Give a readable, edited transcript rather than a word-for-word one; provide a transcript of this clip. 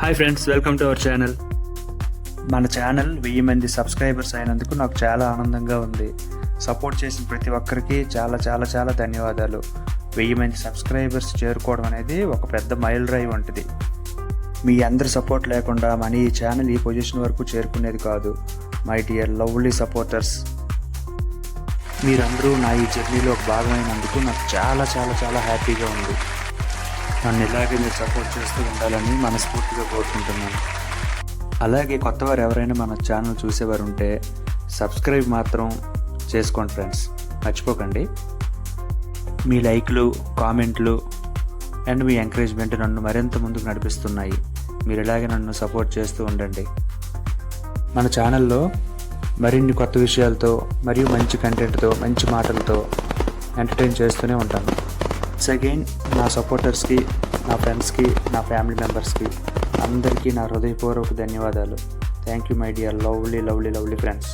Hi friends, welcome to our channel. మన channel 1000 మంది subscribers అయినందుకు నాకు చాలా ఆనందంగా ఉంది. సపోర్ట్ చేసిన ప్రతి ఒక్కరికి చాలా చాలా చాలా ధన్యవాదాలు. 1000 మంది సబ్స్క్రైబర్స్ చేరుకోవడం అనేది ఒక పెద్ద మైల్ రైవ్ వంటిది. మీ అందరి సపోర్ట్ లేకుండా మన ఈ ఛానల్ ఈ పొజిషన్ వరకు చేరుకునేది కాదు. మై డియర్ లవ్లీ సపోర్టర్స్, మీరందరూ నా ఈ జర్నీలో ఒక భాగమైనందుకు నాకు చాలా చాలా చాలా హ్యాపీగా ఉంది. నన్ను ఇలాగే మీరు సపోర్ట్ చేస్తూ ఉండాలని మనస్ఫూర్తిగా కోరుకుంటున్నాను. అలాగే కొత్తవారు ఎవరైనా మన ఛానల్ చూసేవారు ఉంటే సబ్స్క్రైబ్ మాత్రం చేసుకోండి ఫ్రెండ్స్, మర్చిపోకండి. మీ లైక్లు, కామెంట్లు అండ్ మీ ఎంకరేజ్మెంట్ నన్ను మరింత ముందుకు నడిపిస్తున్నాయి. మీరు ఇలాగే నన్ను సపోర్ట్ చేస్తూ ఉండండి. మన ఛానల్లో మరిన్ని కొత్త విషయాలతో మరియు మంచి కంటెంట్తో, మంచి మాటలతో ఎంటర్టైన్ చేస్తూనే ఉంటాను. అగైన్ నా సపోర్టర్స్కి, నా ఫ్రెండ్స్కి, నా ఫ్యామిలీ మెంబర్స్కి అందరికీ నా హృదయపూర్వక ధన్యవాదాలు. Thank you my dear lovely lovely lovely friends.